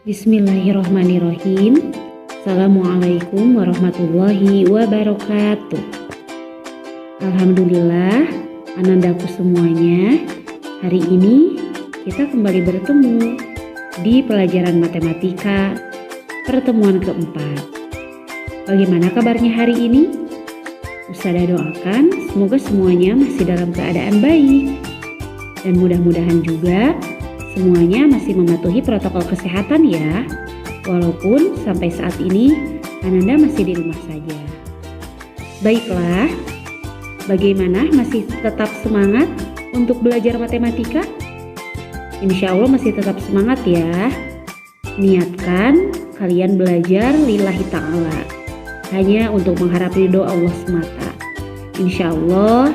Bismillahirrahmanirrahim. Assalamualaikum warahmatullahi wabarakatuh. Alhamdulillah, anandaku semuanya. Hari ini kita kembali bertemu di pelajaran matematika pertemuan keempat. Bagaimana kabarnya hari ini? Ustazah doakan semoga semuanya masih dalam keadaan baik. Dan mudah-mudahan juga semuanya masih mematuhi protokol kesehatan ya. Walaupun sampai saat ini Ananda masih di rumah saja. Baiklah, bagaimana masih tetap semangat untuk belajar matematika? Insya Allah masih tetap semangat ya. Niatkan kalian belajar lillahi ta'ala, hanya untuk mengharap ridho Allah semata. Insya Allah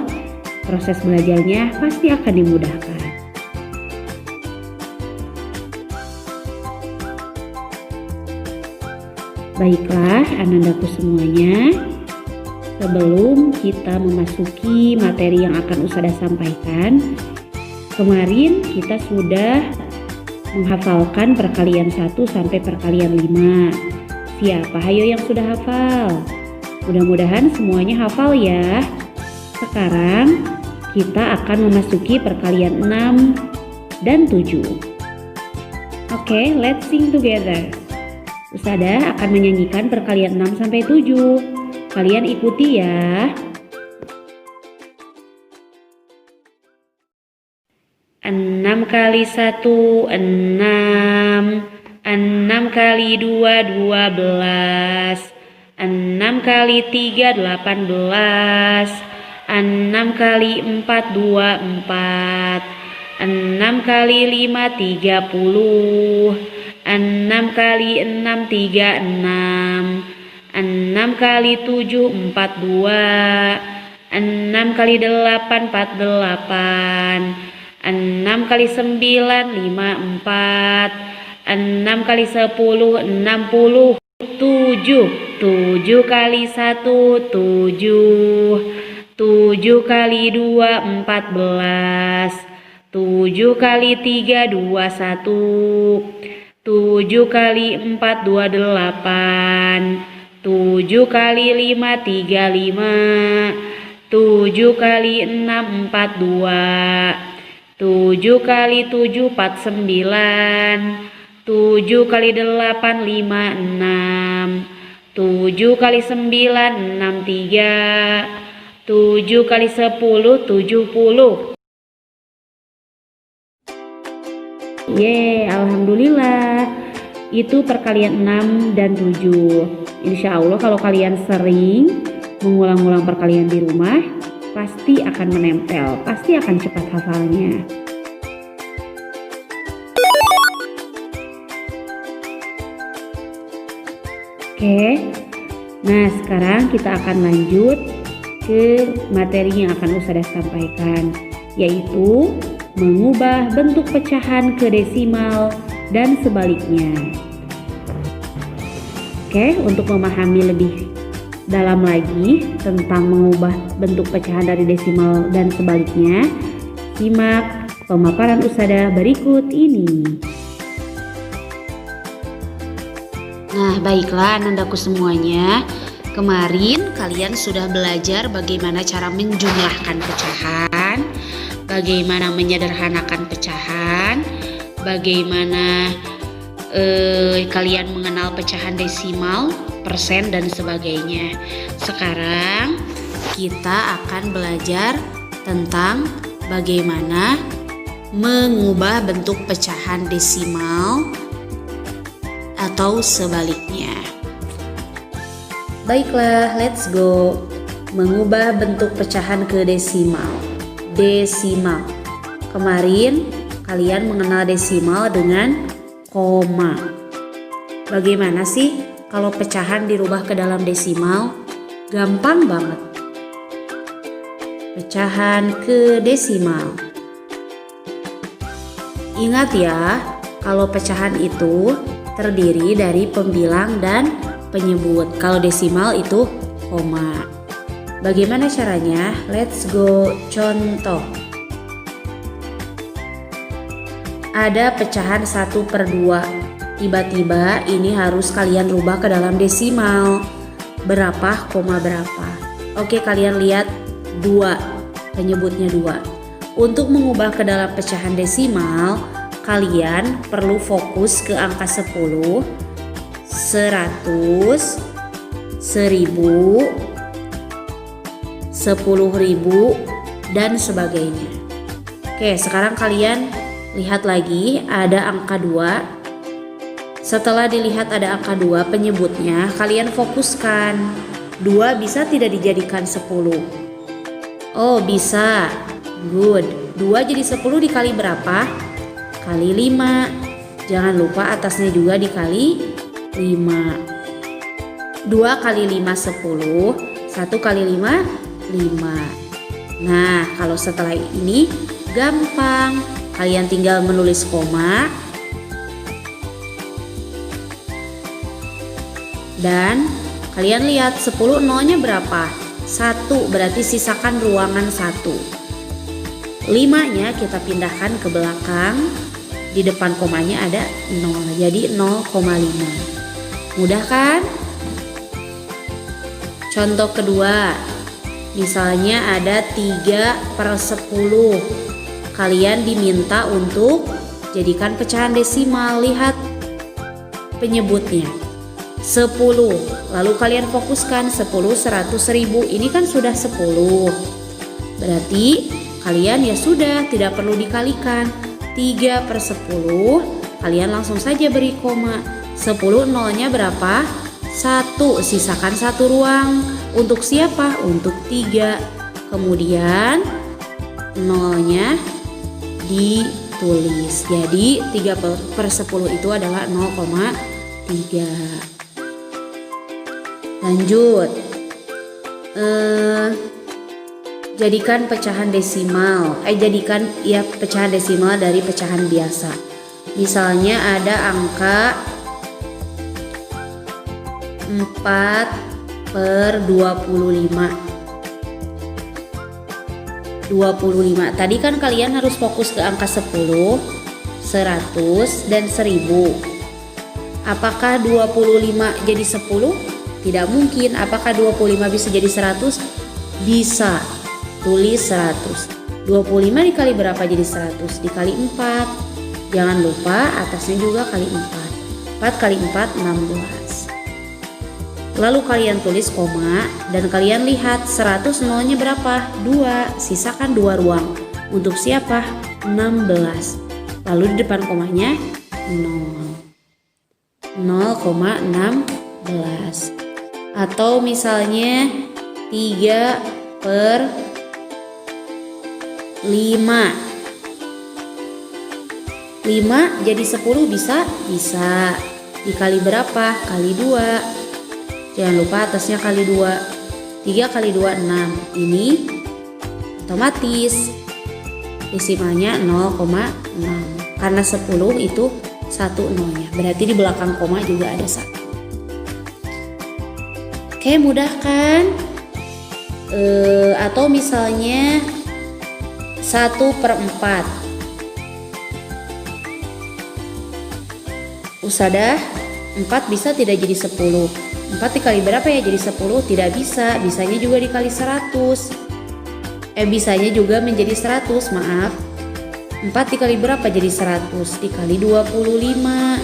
proses belajarnya pasti akan dimudahkan. Baiklah anandaku semuanya, sebelum kita memasuki materi yang akan Ustazah sampaikan, kemarin kita sudah menghafalkan perkalian 1 sampai perkalian 5. Siapa hayo yang sudah hafal? Mudah-mudahan semuanya hafal ya. Sekarang kita akan memasuki perkalian 6 dan 7. Oke, let's sing together. Ustazah akan menyanyikan perkalian 6 sampai 7. Kalian ikuti ya. 6 kali 1 6. 6 kali 2 12. 6 kali 3 18. 6 kali 4 24. 6 kali 5 30. 6 kali 6 36. 6 kali 7 42. 6 kali 8 48. 6 kali 9 54. 6 kali 10 60. 7 kali 1 7. 7 kali 2 14. 7 kali 3 21. 7 kali 4 28. 7 kali 5 35. 7 kali 6 42. 7 kali 7 49. 7 kali 8 56. 7 kali 9 63. 7 kali 10 70. Alhamdulillah. Itu perkalian 6 dan 7. Insya Allah kalau kalian sering mengulang-ulang perkalian di rumah, pasti akan menempel, pasti akan cepat hafalnya. Oke, nah sekarang kita akan lanjut ke materi yang akan Ustazah sampaikan, yaitu mengubah bentuk pecahan ke desimal dan sebaliknya. Oke, untuk memahami lebih dalam lagi tentang mengubah bentuk pecahan dari desimal dan sebaliknya, simak pemaparan Ustazah berikut ini. Nah, baiklah anandaku semuanya. Kemarin kalian sudah belajar bagaimana cara menjumlahkan pecahan, bagaimana menyederhanakan pecahan, bagaimana kalian mengenal pecahan desimal, persen dan sebagainya. Sekarang kita akan belajar tentang bagaimana mengubah bentuk pecahan desimal atau sebaliknya. Baiklah, let's go. Mengubah bentuk pecahan ke desimal. Desimal. Kemarin kalian mengenal desimal dengan koma. Bagaimana sih kalau pecahan dirubah ke dalam desimal? Gampang banget. Pecahan ke desimal. Ingat ya, kalau pecahan itu terdiri dari pembilang dan penyebut. Kalau desimal itu koma. Bagaimana caranya? Let's go. Contoh. Ada pecahan 1/2. Tiba-tiba ini harus kalian rubah ke dalam desimal. Berapa, koma berapa. Oke, kalian lihat 2. Penyebutnya 2. Untuk mengubah ke dalam pecahan desimal, kalian perlu fokus ke angka 10, 100, 1000, 10.000 dan sebagainya. Oke, sekarang kalian lihat lagi ada angka 2. Setelah dilihat ada angka 2 penyebutnya, kalian fokuskan. 2 bisa tidak dijadikan 10? Oh, bisa. Good. 2 jadi 10 dikali berapa? Kali 5. Jangan lupa atasnya juga dikali 5. 2 kali 5 10. 1 kali 5 5. Nah, kalau setelah ini gampang. Kalian tinggal menulis koma. Dan kalian lihat 10 nolnya berapa? 1, berarti sisakan ruangan 1. 5-nya kita pindahkan ke belakang. Di depan komanya ada 0, jadi 0,5. Mudah kan? Contoh kedua, misalnya ada 3/10. Kalian diminta untuk jadikan pecahan desimal. Lihat penyebutnya 10. Lalu kalian fokuskan 10, 100, 1000. Ini kan sudah 10. Berarti kalian ya sudah tidak perlu dikalikan. 3/10, kalian langsung saja beri koma. 10 nolnya berapa? 1, sisakan 1 ruang. Untuk siapa? Untuk 3. Kemudian nolnya ditulis. Jadi 3/10 itu adalah 0,3. Lanjut. Jadikan pecahan desimal. Jadikan pecahan desimal dari pecahan biasa. Misalnya ada angka 4/25. 25. Tadi kan kalian harus fokus ke angka 10, 100 dan 1000. Apakah 25 jadi 10? Tidak mungkin. Apakah 25 bisa jadi 100? Bisa. Tulis 100. 25 dikali berapa jadi 100? Dikali 4. Jangan lupa atasnya juga kali 4. 4 kali 4 16. Lalu kalian tulis koma dan kalian lihat 100 nolnya berapa? 2. Sisakan 2 ruang. Untuk siapa? 16. Lalu di depan komanya 0. 0,16. Atau misalnya 3/5. 5 jadi 10 bisa? Bisa. Dikali berapa? Kali 2. Jangan lupa atasnya kali 2. 3 kali 2 6. Ini otomatis desimalnya 0,6. Karena 10 itu 1 nolnya. Berarti di belakang koma juga ada 1. Oke, mudah kan? Atau misalnya 1/4. Usadah 4 bisa tidak jadi 10. 4 dikali berapa ya jadi 10? Tidak bisa. Bisanya juga dikali 100. Bisanya juga menjadi 100, maaf. 4 dikali berapa jadi 100? Dikali 25.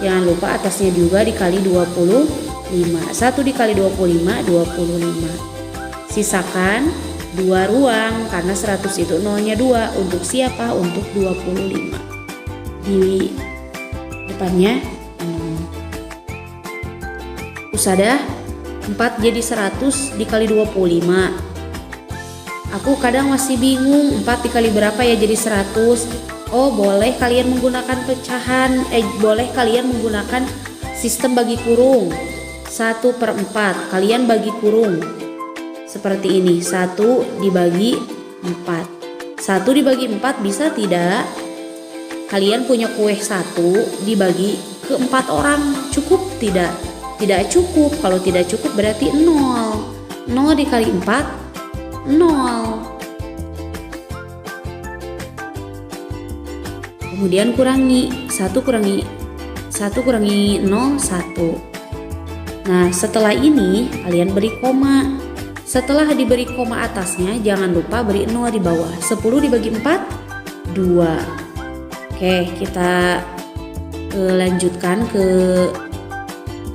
Jangan lupa atasnya juga dikali 25. 1 dikali 25, 25. Sisakan 2 ruang karena 100 itu nolnya 2. Untuk siapa? Untuk 25. Di depannya 0. Usadah 4 jadi 100 dikali 25. Aku kadang masih bingung 4 dikali berapa ya jadi 100. Oh, boleh kalian menggunakan pecahan, boleh kalian menggunakan sistem bagi kurung. 1/4 kalian bagi kurung seperti ini. 1 dibagi 4. 1 dibagi 4 bisa tidak? kalian punya kue 1 dibagi ke 4 orang, cukup tidak? Tidak cukup. Kalau tidak cukup berarti 0. 0 dikali 4, 0. Kemudian kurangi 1 kurangi 0, 1. Nah, setelah ini kalian beri koma. Setelah diberi koma atasnya, jangan lupa beri 0 di bawah. 10 dibagi 4, 2. Oke, kita lanjutkan ke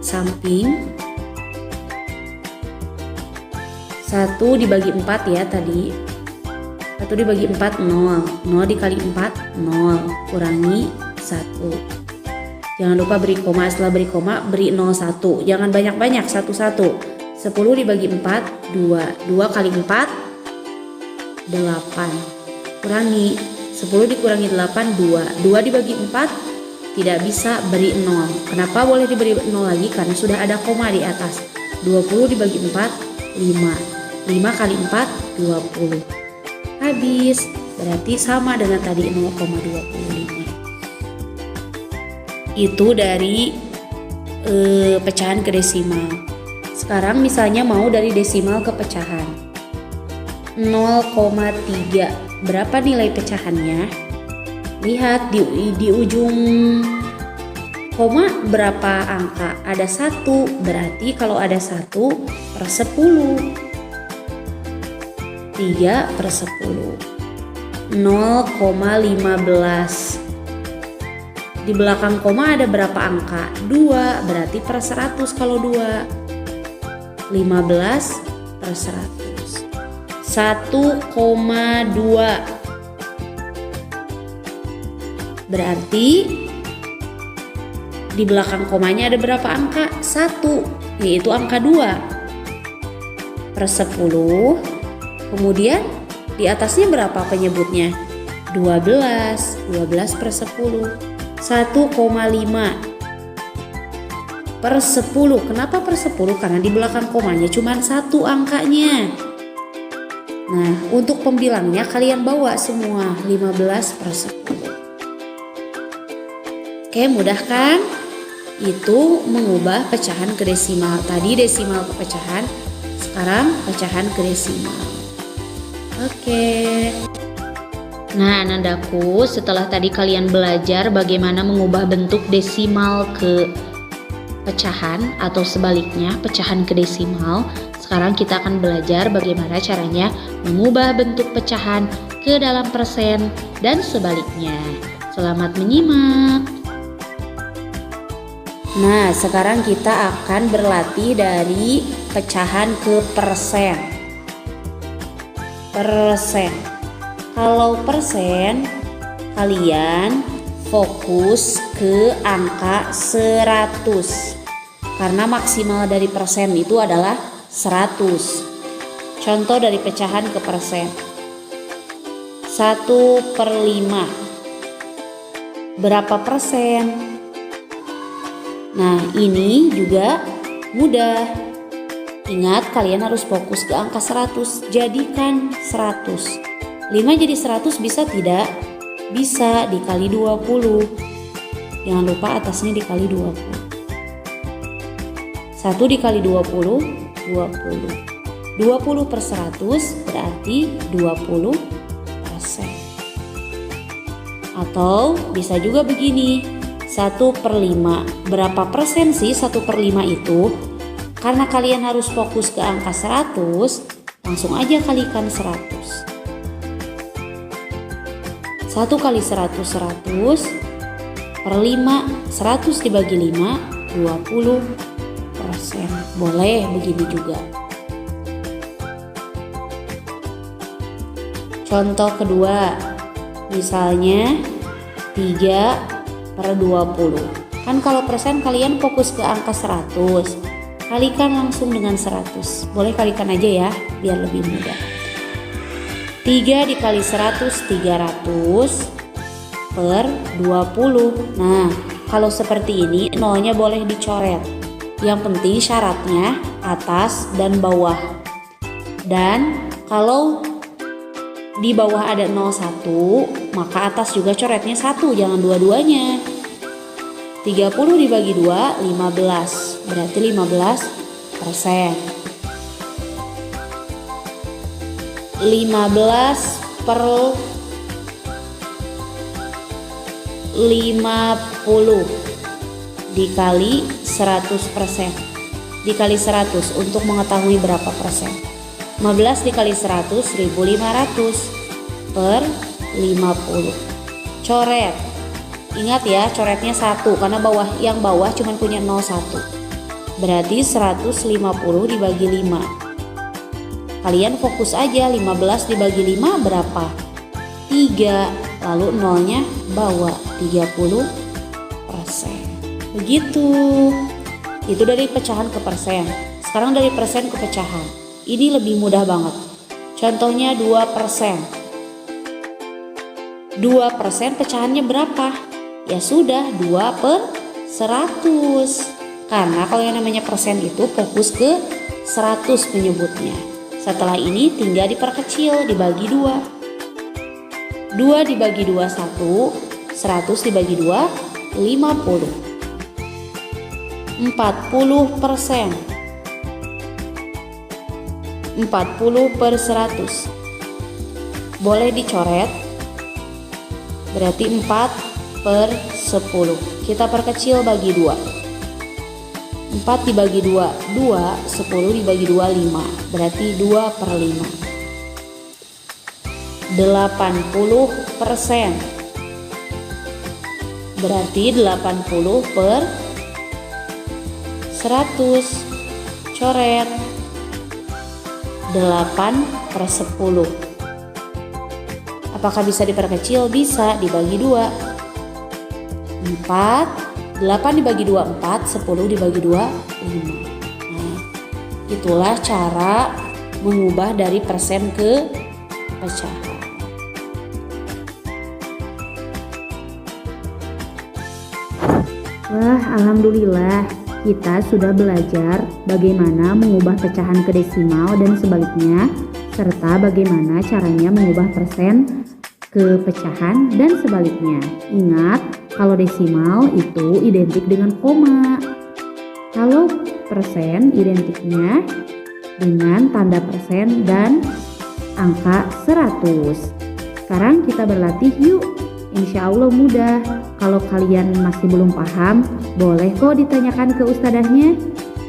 samping. 1 dibagi 4 ya tadi. 1 dibagi 4, 0. 0 dikali 4, 0. Kurangi 1. Jangan lupa beri koma. Setelah beri koma, beri 0, 1. Jangan banyak-banyak, 1. 10 dibagi 4, 2. 2 kali 4, 8. Kurangi. 10 dikurangi 8, 2. 2 dibagi 4, tidak bisa, beri 0. Kenapa boleh diberi 0 lagi? Karena sudah ada koma di atas. 20 dibagi 4, 5. 5 kali 4, 20. Habis. Berarti sama dengan tadi 0,25. Itu dari pecahan ke desimal. Sekarang misalnya mau dari desimal ke pecahan. 0,3. Berapa nilai pecahannya? Lihat di ujung koma berapa angka? Ada 1. Berarti kalau ada 1 per 10. 3 per 10. 0,15. Di belakang koma ada berapa angka? 2. Berarti per 100 kalau 2. 15 per 100. 1,2. Berarti di belakang komanya ada berapa angka? 1, yaitu angka 2 per 10. Kemudian di atasnya berapa penyebutnya? 12. 12 per 10. 1,5 per 10. Kenapa per 10? Karena di belakang komanya cuma 1 angkanya. Nah, untuk pembilangnya kalian bawa semua 15 per 10. Oke, mudah kan? Itu mengubah pecahan ke desimal. Tadi desimal ke pecahan, sekarang pecahan ke desimal. Oke. Nah, Anandaku, setelah tadi kalian belajar bagaimana mengubah bentuk desimal ke pecahan atau sebaliknya pecahan ke desimal, sekarang kita akan belajar bagaimana caranya mengubah bentuk pecahan ke dalam persen dan sebaliknya. Selamat menyimak. Nah, sekarang kita akan berlatih dari pecahan ke persen. Persen. Kalau persen, kalian fokus ke angka 100. Karena maksimal dari persen itu adalah 100. Contoh dari pecahan ke persen. 1/5. Berapa persen? Nah, ini juga mudah. Ingat, kalian harus fokus ke angka 100. Jadikan 100. 5 jadi 100 bisa tidak? Bisa, dikali 20. Jangan lupa atasnya dikali 20. 1 dikali 20, 20. 20 per 100 berarti 20%. Atau bisa juga begini, 1/5. Berapa persen sih 1/5 itu? Karena kalian harus fokus ke angka 100, langsung aja kalikan 100. 1 kali 100, 100 per 5, 100 dibagi 5, 20%. Boleh begini juga. Contoh kedua, misalnya 3/20. Kan kalau persen kalian fokus ke angka 100. Kalikan langsung dengan 100. Boleh kalikan aja ya, biar lebih mudah. 3 dikali 100, 300 per 20. Nah, kalau seperti ini, nolnya boleh dicoret. Yang penting syaratnya atas dan bawah. Dan kalau di bawah ada 01, maka atas juga coretnya 1, jangan dua-duanya. 30 dibagi 2, 15, berarti 15%. 15 per 50 dikali 100%. Dikali 100 untuk mengetahui berapa persen. 15 dikali 100, 1500 per 50. Coret. Ingat ya, coretnya 1 karena yang bawah cuma punya 01. Berarti 150 dibagi 5. Kalian fokus aja, 15 dibagi 5 berapa? 3. Lalu nolnya bawa 30%. Begitu. Itu dari pecahan ke persen. Sekarang dari persen ke pecahan. Ini lebih mudah banget. Contohnya 2%. 2% pecahannya berapa? Ya sudah, 2 per 100. Karena kalau yang namanya persen itu fokus ke 100 penyebutnya. Setelah ini tinggal diperkecil, dibagi 2. 2 dibagi 2, 1. 100 dibagi 2, 50. 40%. 40 per 100. Boleh dicoret. Berarti 4 per 10. Kita perkecil bagi 2. 4 dibagi 2, 2. 10 dibagi 2, 5. Berarti 2 per 5. 80%. Berarti 80 per 100. Coret. 8 per 10. Apakah bisa diperkecil? Bisa, dibagi 2. 4, 8 dibagi 2, 4, 10 dibagi 2, 5. Nah, itulah cara mengubah dari persen ke pecahan. Wah, alhamdulillah kita sudah belajar bagaimana mengubah pecahan ke desimal dan sebaliknya, serta bagaimana caranya mengubah persen ke pecahan dan sebaliknya. Ingat, kalau desimal itu identik dengan koma. Kalau persen identiknya dengan tanda persen dan angka 100. Sekarang kita berlatih yuk. Insya Allah mudah. Kalau kalian masih belum paham, boleh kok ditanyakan ke ustadzahnya.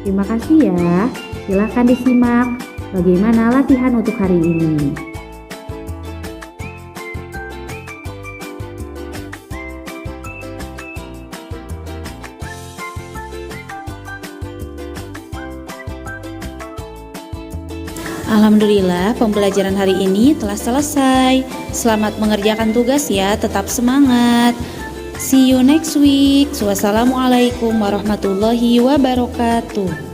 Terima kasih ya. Silahkan disimak bagaimana latihan untuk hari ini. Alhamdulillah, pembelajaran hari ini telah selesai. Selamat mengerjakan tugas ya, tetap semangat. See you next week. Wassalamualaikum warahmatullahi wabarakatuh.